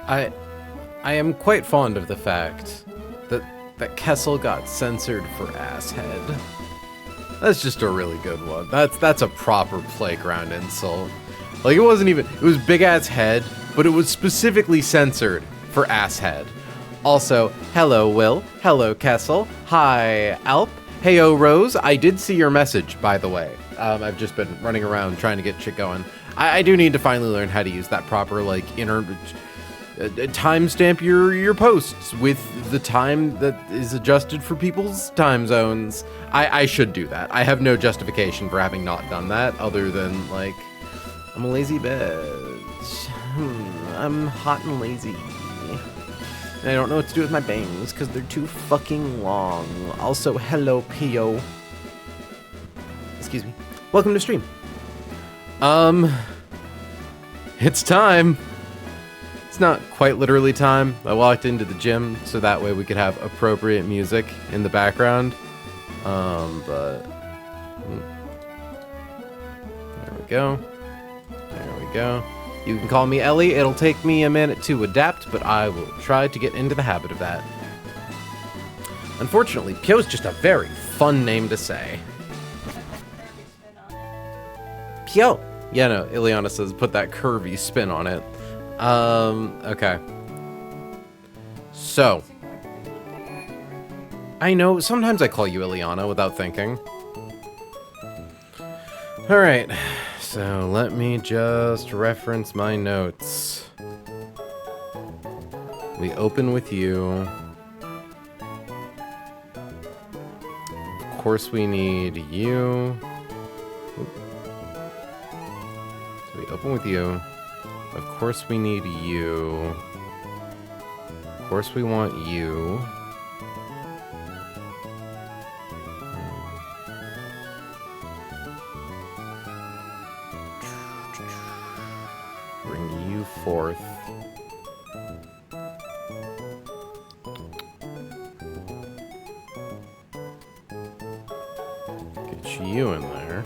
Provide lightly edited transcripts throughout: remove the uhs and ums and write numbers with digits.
I I am quite fond of the fact that Kessel got censored for asshead. That's just a really good one. That's a proper playground insult. Like, it wasn't even, it was big ass head, but it was specifically censored for asshead. Also, hello Will, hello Kessel, hi Alp, heyo Rose. I did see your message, by the way. I've just been running around trying to get shit going. I do need to finally learn how to use that proper, like, timestamp your posts with the time that is adjusted for people's time zones. I should do that. I have no justification for having not done that, other than, like, I'm a lazy bitch. I'm hot and lazy. And I don't know what to do with my bangs, because they're too fucking long. Also, hello, P.O. Excuse me. Welcome to stream. It's time. It's not quite literally time. I walked into the gym so that way we could have appropriate music in the background. But there we go. There we go. You can call me Ellie. It'll take me a minute to adapt, but I will try to get into the habit of that. Unfortunately, Pio's just a very fun name to say. Pio. Yeah, no, Ileana says put that curvy spin on it. Okay. So. I know, sometimes I call you Ileana without thinking. Alright, so let me just reference my notes. We open with you. Of course we need you. So we open with you. Of course we need you. Of course we want you. Bring you forth. Get you in there.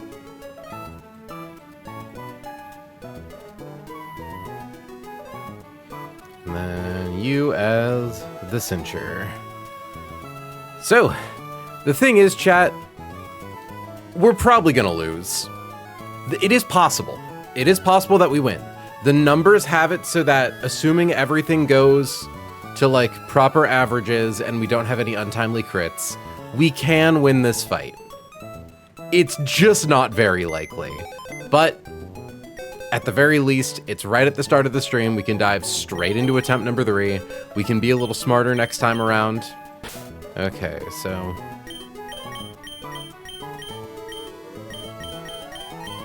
And then you as the cincher. So, the thing is, chat, we're probably gonna lose. It is possible. It is possible that we win. The numbers have it so that, assuming everything goes to, like, proper averages and we don't have any untimely crits, we can win this fight. It's just not very likely. But at the very least, it's right at the start of the stream. We can dive straight into attempt number 3. We can be a little smarter next time around. Okay, so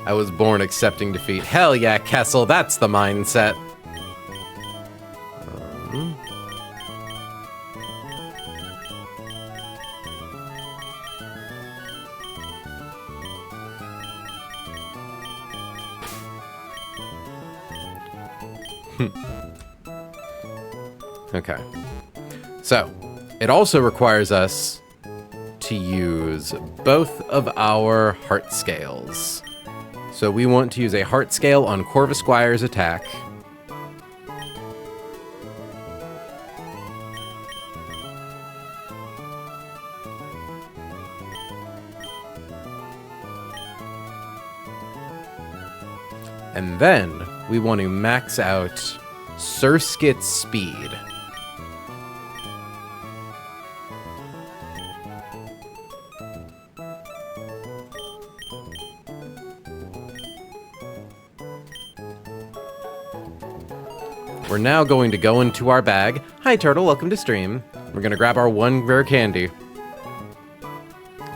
I was born accepting defeat. Hell yeah, Kessel, that's the mindset. Okay. So, it also requires us to use both of our heart scales. So we want to use a heart scale on Corvus Squire's attack. And then we want to max out Surskit's speed. We're now going to go into our bag. Hi, Turtle. Welcome to stream. We're going to grab our one rare candy.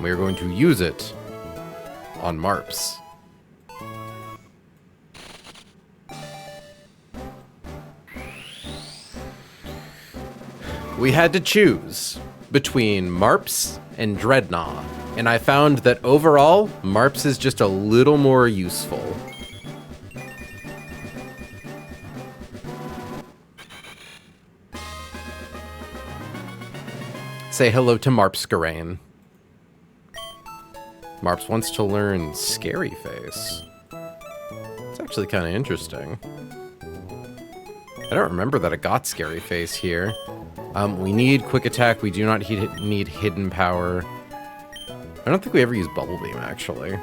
We're going to use it on Marps. We had to choose between Marps and Dreadnought, and I found that overall, Marps is just a little more useful. Say hello to Marpscarain. Marps wants to learn Scary Face. It's actually kind of interesting. I don't remember that it got Scary Face here. We need Quick Attack. We do not need Hidden Power. I don't think we ever use Bubble Beam, actually.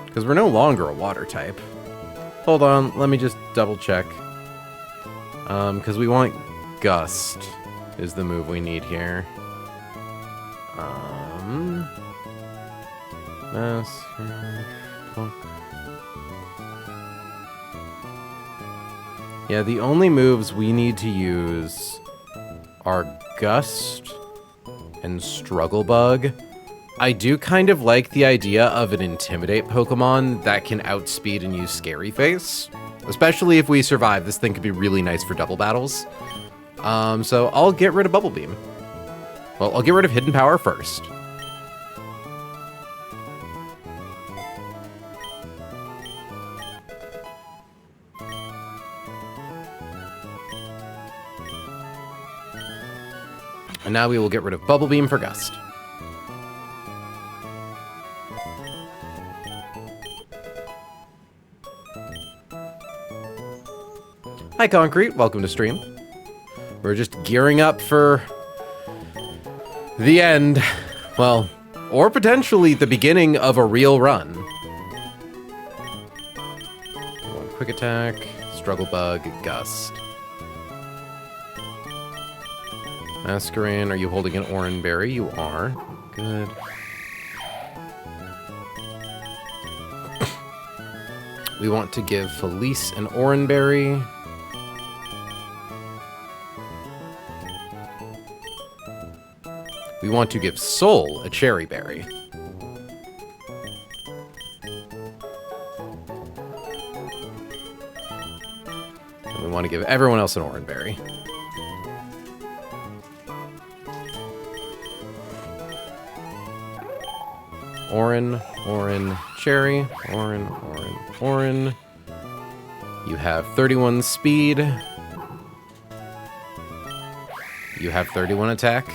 Because we're no longer a water type. Hold on, let me just double check. Because we want Gust is the move we need here. Yeah, the only moves we need to use are Gust and Struggle Bug. I do kind of like the idea of an Intimidate Pokemon that can outspeed and use Scary Face. Especially if we survive, this thing could be really nice for double battles. So I'll get rid of Bubble Beam. Well, I'll get rid of Hidden Power first. And now we will get rid of Bubble Beam for Gust. Hi Concrete, welcome to stream. We're just gearing up for the end. Well, or potentially the beginning of a real run. Quick Attack, Struggle Bug, Gust. Masquerain, are you holding an Oran Berry? You are. Good. We want to give Felice an Oran Berry. We want to give Soul a Cherry Berry. And we want to give everyone else an Oran Berry. Oran, Cherry, Oran. You have 31 speed. You have 31 attack.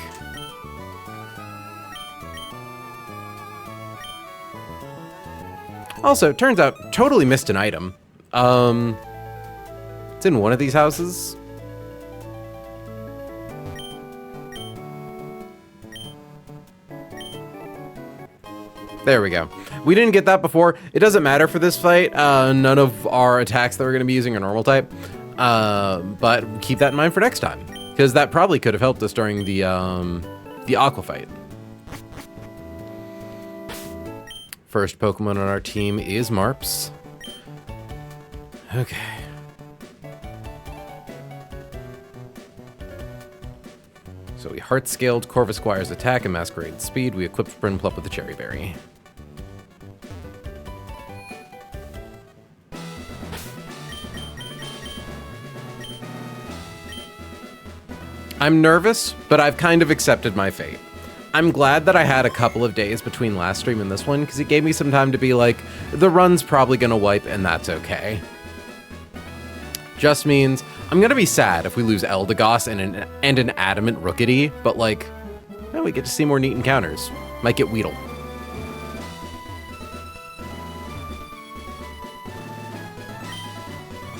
Also, turns out, totally missed an item. It's in one of these houses. There we go. We didn't get that before. It doesn't matter for this fight. None of our attacks that we're going to be using are normal type. But keep that in mind for next time. Because that probably could have helped us during the Aqua fight. First Pokemon on our team is Marps. Okay. So we Heart-Scaled Corvisquire's attack and Masquerade's speed. We equipped Brinplup with the Cherry Berry. I'm nervous, but I've kind of accepted my fate. I'm glad that I had a couple of days between last stream and this one, because it gave me some time to be like, the run's probably gonna wipe, and that's okay. Just means, I'm gonna be sad if we lose Eldegoss and an Adamant Rookity, but like, well, we get to see more neat encounters. Might get Weedle.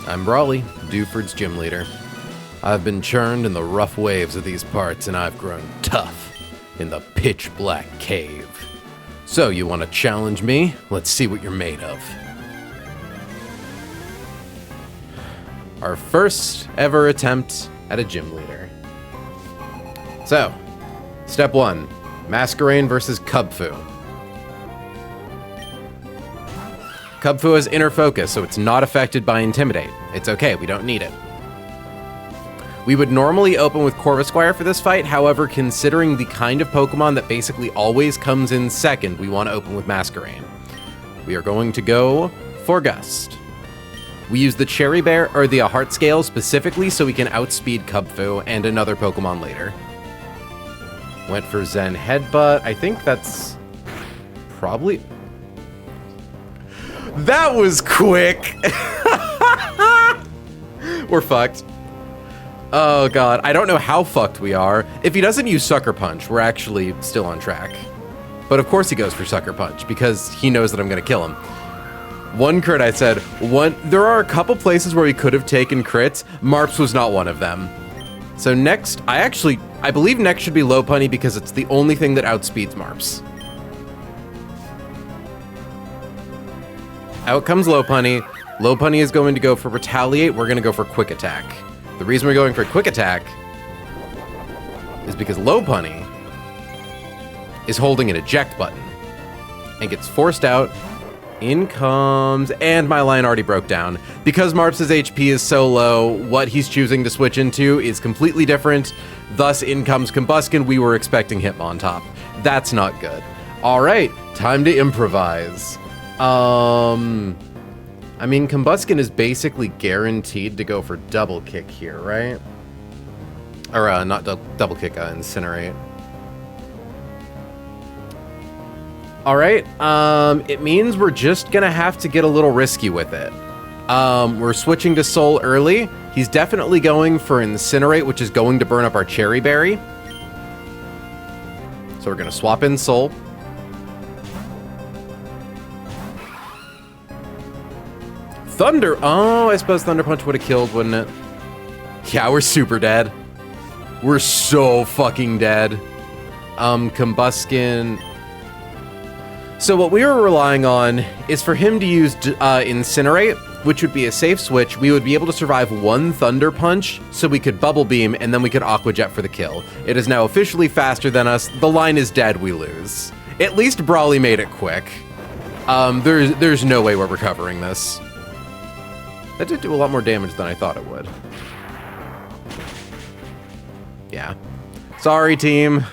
I'm Brawly, Dewford's gym leader. I've been churned in the rough waves of these parts, and I've grown tough in the pitch-black cave. So, you want to challenge me? Let's see what you're made of. Our first ever attempt at a gym leader. So, step 1, Masquerain versus Kubfu. Kubfu has inner focus, so it's not affected by Intimidate. It's okay, we don't need it. We would normally open with Corvisquire for this fight, however, considering the kind of Pokemon that basically always comes in second, we want to open with Masquerain. We are going to go for Gust. We use the Cherry Bear, or the Heart-Scale specifically so we can outspeed Kubfu and another Pokemon later. Went for Zen Headbutt. I think that's probably... That was quick! We're fucked. Oh god, I don't know how fucked we are. If he doesn't use Sucker Punch, we're actually still on track. But of course he goes for Sucker Punch, because he knows that I'm gonna kill him. One crit, I said. There are a couple places where we could have taken crits. Marps was not one of them. So next, I believe next should be Lopunny because it's the only thing that outspeeds Marps. Out comes Lopunny. Lopunny is going to go for Retaliate. We're going to go for Quick Attack. The reason we're going for Quick Attack is because Lopunny is holding an eject button and gets forced out. In comes, and my line already broke down. Because Marps' HP is so low, what he's choosing to switch into is completely different. Thus, in comes Combuskin. We were expecting Hitmontop. That's not good. All right, time to improvise. I mean, Combuskin is basically guaranteed to go for double kick here, right? Or, not double kick, Incinerate. All right, it means we're just gonna have to get a little risky with it. We're switching to Soul early. He's definitely going for Incinerate, which is going to burn up our Cherry Berry. So we're gonna swap in Soul. Thunder, oh, I suppose Thunder Punch would have killed, wouldn't it? Yeah, we're super dead. We're so fucking dead. Combuskin. So what we were relying on is for him to use Incinerate, which would be a safe switch. We would be able to survive one Thunder Punch, so we could Bubble Beam, and then we could Aqua Jet for the kill. It is now officially faster than us. The line is dead, we lose. At least Brawly made it quick. There's no way we're recovering this. That did do a lot more damage than I thought it would. Yeah. Sorry, team.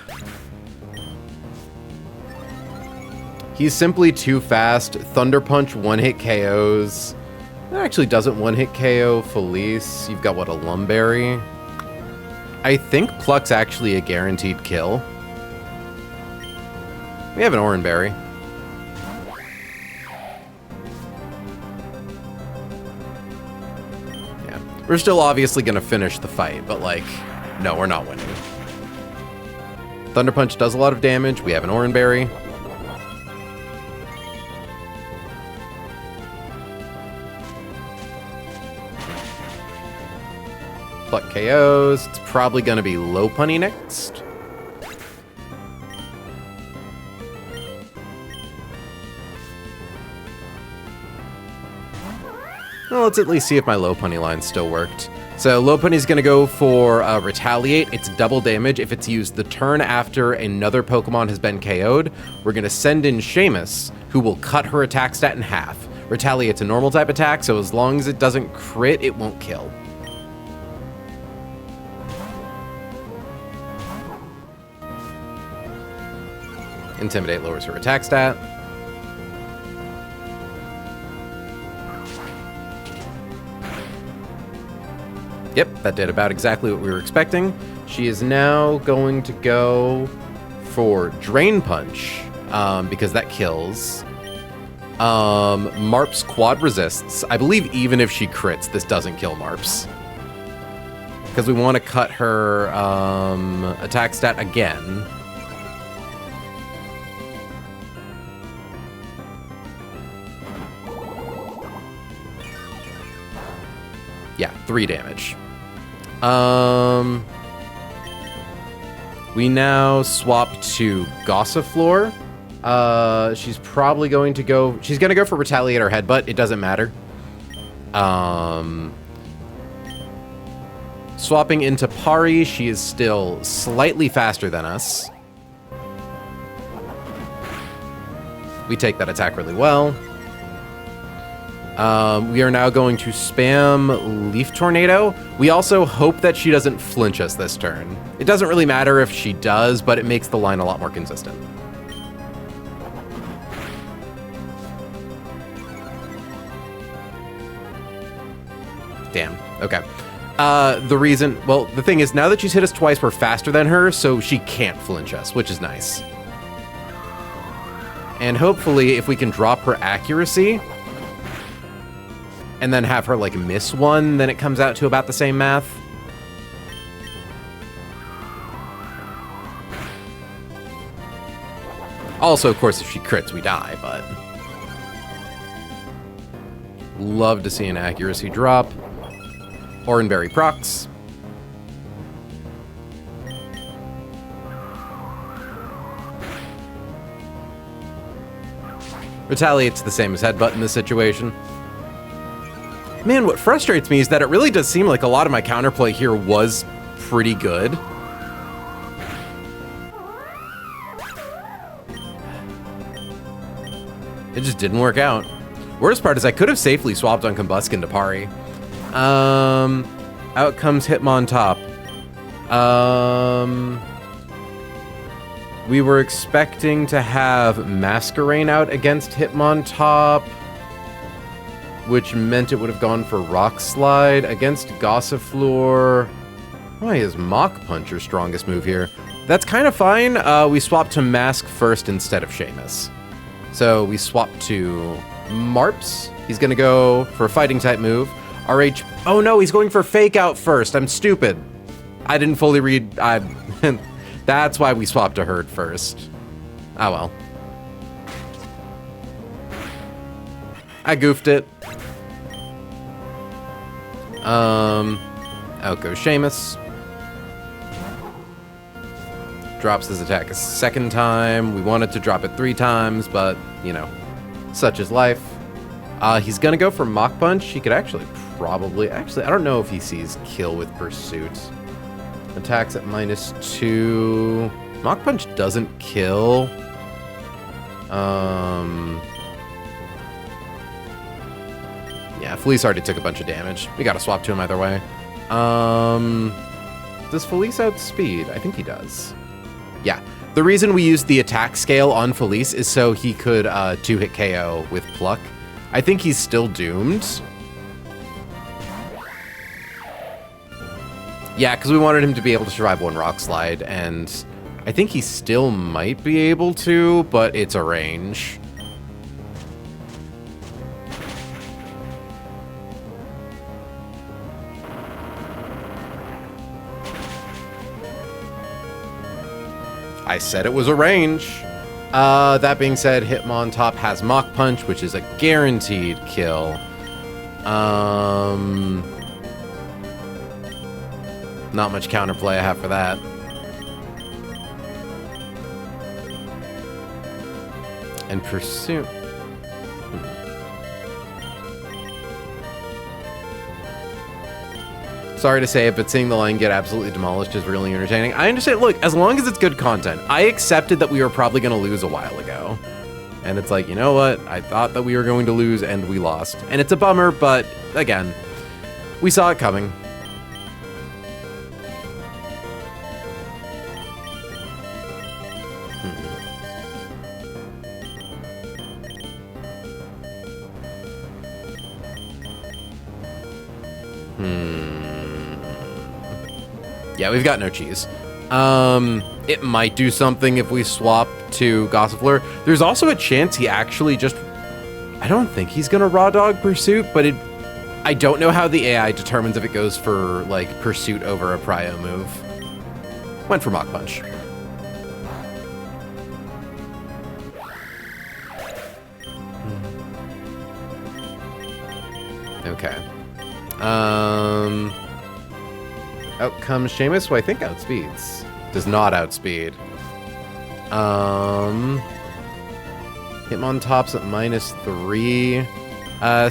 He's simply too fast. Thunder Punch one-hit KOs. That actually doesn't one-hit KO Felice. You've got, what, a Lumberry? I think Pluck's actually a guaranteed kill. We have an Oranberry. Yeah. We're still obviously going to finish the fight, but, like, no, we're not winning. Thunder Punch does a lot of damage. We have an Oranberry. Pluck KOs. It's probably going to be Lopunny next. Well, let's at least see if my Lopunny line still worked. So Lopunny's going to go for Retaliate. It's double damage if it's used the turn after another Pokemon has been KO'd. We're going to send in Seamus, who will cut her attack stat in half. Retaliate's a normal type attack, so as long as it doesn't crit, it won't kill. Intimidate lowers her attack stat. Yep, that did about exactly what we were expecting. She is now going to go for Drain Punch, because that kills. Marps quad resists. I believe even if she crits, this doesn't kill Marps. Because we want to cut her attack stat again. Yeah, 3 damage. We now swap to Gossiflor. She's probably going to go... She's going to go for Retaliate or Headbutt. It doesn't matter. Swapping into Pari, she is still slightly faster than us. We take that attack really well. We are now going to spam Leaf Tornado. We also hope that she doesn't flinch us this turn. It doesn't really matter if she does, but it makes the line a lot more consistent. Damn. Okay. The thing is, now that she's hit us twice, we're faster than her, so she can't flinch us, which is nice. And hopefully, if we can drop her accuracy... and then have her, like, miss one, then it comes out to about the same math. Also, of course, if she crits, we die, but... Love to see an accuracy drop. Oranberry procs. Retaliate's the same as headbutt in this situation. Man, what frustrates me is that it really does seem like a lot of my counterplay here was pretty good. It just didn't work out. Worst part is I could have safely swapped on Combuskin to Pari. Out comes Hitmontop. We were expecting to have Masquerain out against Hitmontop, which meant it would have gone for Rock Slide against Gossifleur. Why is Mach Punch your strongest move here? That's kind of fine. We swapped to Mask first instead of Seamus. So we swapped to Marps. He's gonna go for a fighting type move. RH, oh no, he's going for Fake Out first. I'm stupid. I didn't fully read, that's why we swapped to Herd first. Oh well. I goofed it. Out goes Seamus. Drops his attack a second time. We wanted to drop it 3 times, but, you know, such is life. He's gonna go for Mach Punch. He could actually probably, I don't know if he sees Kill with Pursuit. Attacks at -2. Mach Punch doesn't kill. Yeah, Felice already took a bunch of damage. We gotta swap to him either way. Does Felice outspeed? I think he does. Yeah. The reason we used the attack scale on Felice is so he could 2-hit KO with Pluck. I think he's still doomed. Yeah, because we wanted him to be able to survive 1 Rock Slide, and I think he still might be able to, but it's a range. I said it was a range. That being said, Hitmontop has Mach Punch, which is a guaranteed kill. Not much counterplay I have for that. And Pursuit. Sorry to say it, but seeing the line get absolutely demolished is really entertaining. I understand. Look, as long as it's good content. I accepted that we were probably going to lose a while ago. And it's like, you know what? I thought that we were going to lose, and we lost. And it's a bummer, but again, we saw it coming. Yeah, we've got no cheese. It might do something if we swap to Gossifleur. There's also a chance he actually just... I don't think he's gonna Raw Dog Pursuit, but I don't know how the AI determines if it goes for, like, Pursuit over a Prio move. Went for Mach Punch. Okay. Out comes Seamus, who I think outspeeds. Does not outspeed. Hitmontop's at -3.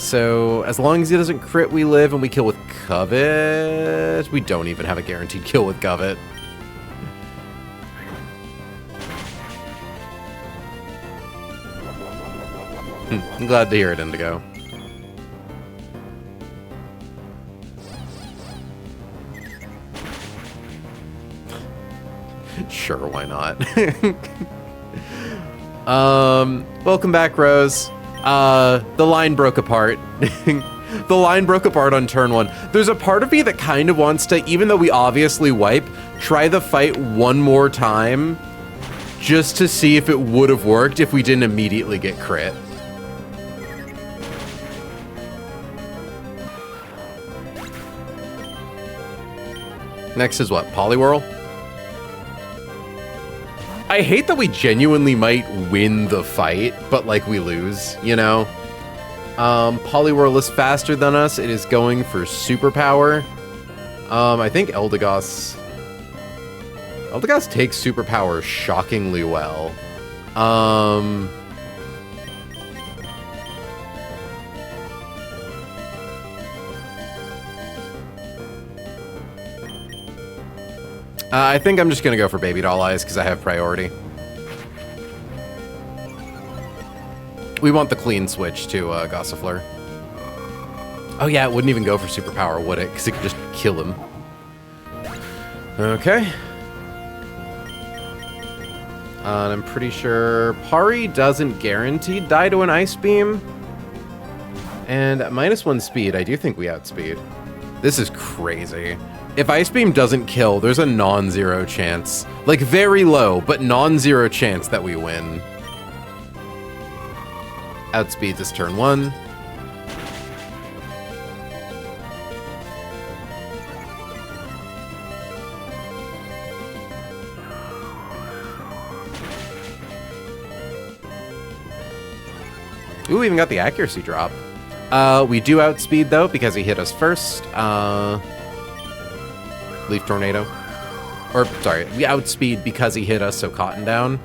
So as long as he doesn't crit, we live, and we kill with Covet. We don't even have a guaranteed kill with Covet. I'm glad to hear it, Indigo. Sure, why not? Welcome back, Rose. The line broke apart. The line broke apart on turn 1. There's a part of me that kind of wants to, even though we obviously wipe, try the fight one more time just to see if it would have worked if we didn't immediately get crit. Next is what? Poliwhirl? I hate that we genuinely might win the fight, but, like, we lose, you know? Poliwhirl is faster than us. It is going for superpower. I think Eldegoss takes superpower shockingly well. I think I'm just gonna go for Baby Doll Eyes because I have priority. We want the clean switch to Gossifleur. Oh yeah, it wouldn't even go for superpower, would it? Because it could just kill him. Okay. And I'm pretty sure Pari doesn't guaranteed die to an Ice Beam. And at -1 speed, I do think we outspeed. This is crazy. If Ice Beam doesn't kill, there's a non-zero chance. Like, very low, but non-zero chance that we win. Outspeeds is turn 1. Ooh, we even got the accuracy drop. We do outspeed, though, because he hit us first. Leaf Tornado. Or, sorry, we outspeed because he hit us, so Cotton Down.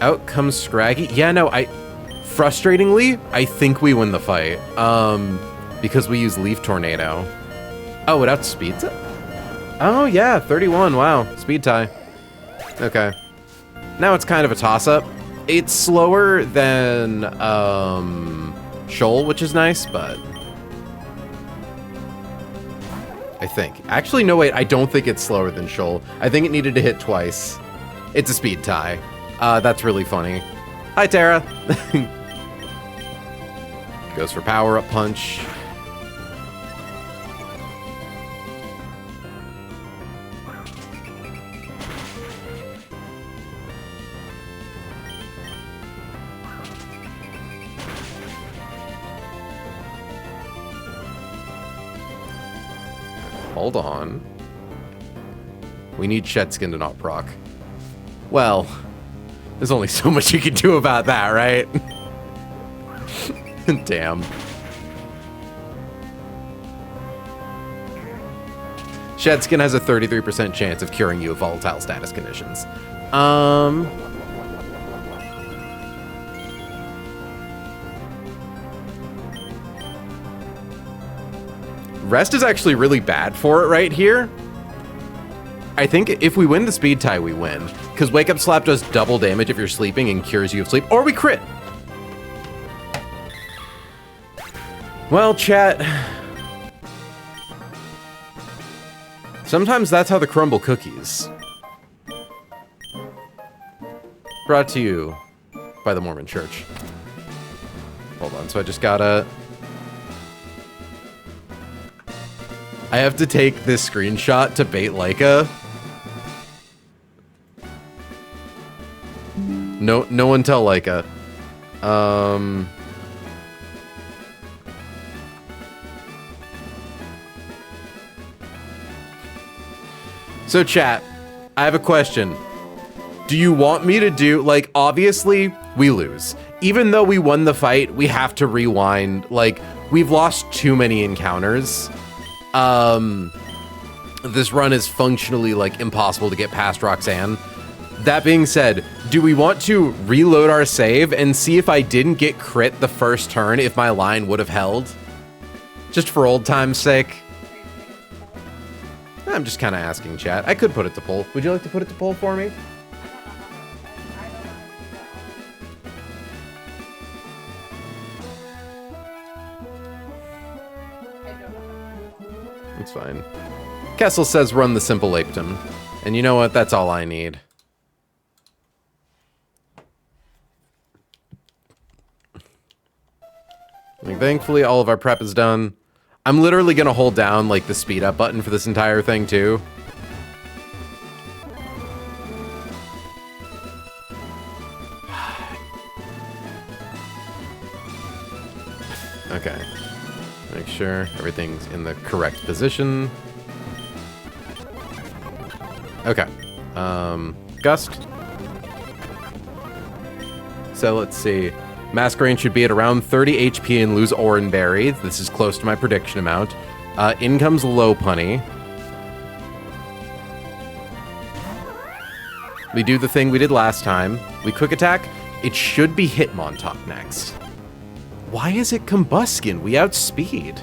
Out comes Scraggy. Yeah, no, frustratingly, I think we win the fight. Because we use Leaf Tornado. Oh, it outspeeds it? Oh, yeah, 31, wow. Speed tie. Okay. Now it's kind of a toss-up. It's slower than, Shoal, which is nice, but... I think. Actually, no, wait, I don't think it's slower than Shoal. I think it needed to hit twice. It's a speed tie. That's really funny. Hi, Tara. Goes for power-up punch. Hold on. We need Shetskin to not proc. Well, there's only so much you can do about that, right? Damn. Shetskin has a 33% chance of curing you of volatile status conditions. Rest is actually really bad for it right here. I think if we win the speed tie, we win. Because Wake Up Slap does double damage if you're sleeping and cures you of sleep. Or we crit. Well, chat. Sometimes that's how the crumble cookies. Brought to you by the Mormon Church. Hold on, so I just gotta... I have to take this screenshot to bait Laika. No one tell Laika. So chat, I have a question. Do you want me to do, like, obviously we lose. Even though we won the fight, we have to rewind. Like, we've lost too many encounters. This run is functionally, like, impossible to get past Roxanne. That being said, do we want to reload our save and see if I didn't get crit the first turn, if my line would have held? Just for old time's sake. I'm just kind of asking, chat. I could put it to poll. Would you like to put it to poll for me? It's fine. Kessel says run the simple Aptum. And you know what? That's all I need. Like, thankfully, all of our prep is done. I'm literally gonna hold down, like, the speed up button for this entire thing, too. Okay. Make sure everything's in the correct position. Okay. Gust. So let's see. Masquerain should be at around 30 HP and lose Oran Berry. This is close to my prediction amount. In comes Lopunny. We do the thing we did last time. We quick attack. It should be Hitmontop next. Why is it Combuskin? We outspeed.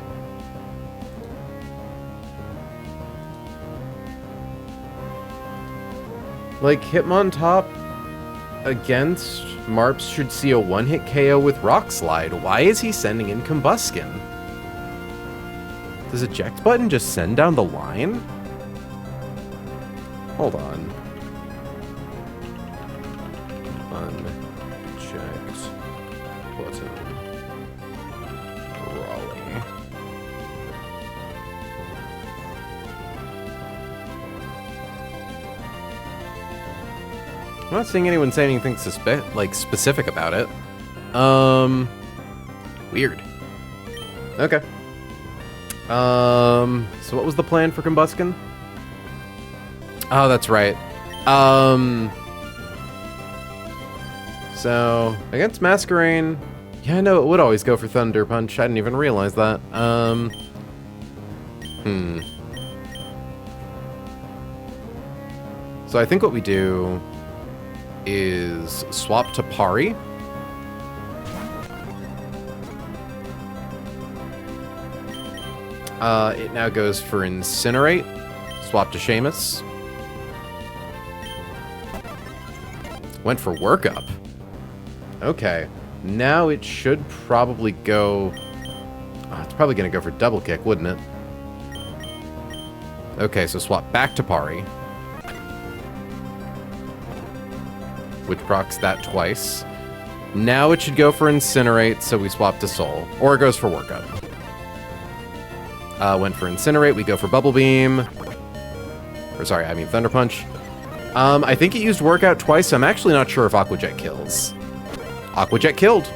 Like, Hitmontop against Marps should see a one-hit KO with Rock Slide. Why is he sending in Combuskin? Does eject button just send down the line? Hold on. Unchecked button. Raleigh. I'm not seeing anyone say anything specific about it. Weird. Okay. So what was the plan for Combuskin? Oh, that's right. So against Masquerain, yeah, no, it would always go for Thunder Punch. I didn't even realize that. So I think what we do is swap to Pari. It now goes for Incinerate. Swap to Seamus. Went for Workup. Okay. Now it should probably go... Oh, it's probably going to go for Double Kick, wouldn't it? Okay, so swap back to Pari. Which procs that twice. Now it should go for Incinerate, so we swap to Soul. Or it goes for Workup. Went for Incinerate, we go for Bubble Beam. Or sorry, I mean Thunder Punch. I think it used Workout twice, so I'm actually not sure if Aqua Jet kills. Aqua Jet killed.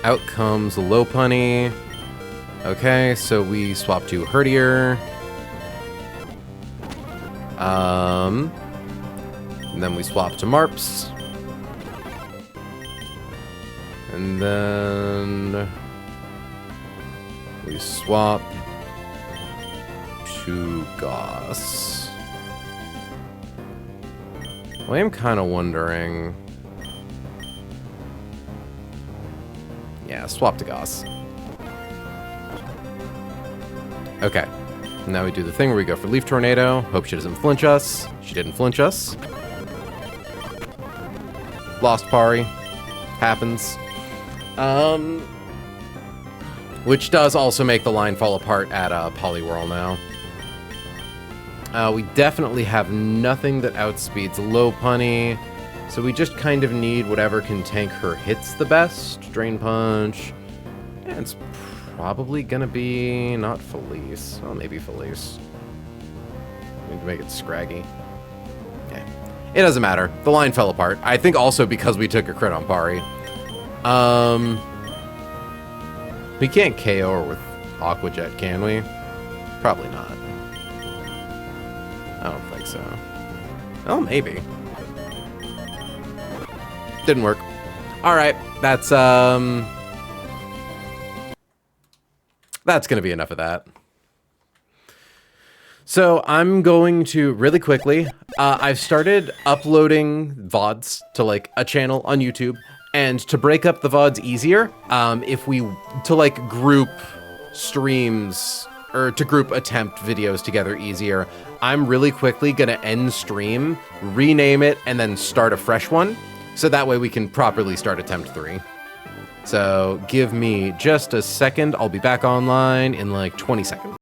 Out comes Lopunny. Okay, so we swap to Herdier. And then we swap to Marps. And then we swap to Goss. Well, I am kind of wondering... Yeah, swap to Goss. Okay. Now we do the thing where we go for Leaf Tornado. Hope she doesn't flinch us. She didn't flinch us. Lost Pari. Happens. Which does also make the line fall apart at Poliwhirl now. We definitely have nothing that outspeeds Lopunny, so we just kind of need whatever can tank her hits the best. Drain Punch. And it's probably gonna be not Felice. Well, maybe Felice. We need to make it Scraggy. Yeah. It doesn't matter. The line fell apart. I think also because we took a crit on Pari. We can't KO her with Aqua Jet, can we? Probably not. I don't think so. Oh, maybe. Didn't work. Alright, that's gonna be enough of that. So I'm going to, really quickly, I've started uploading VODs to, like, a channel on YouTube, and to break up the VODs easier, to, like, group streams, or to group attempt videos together easier, I'm really quickly gonna end stream, rename it, and then start a fresh one, so that way we can properly start attempt 3. So give me just a second, I'll be back online in like 20 seconds.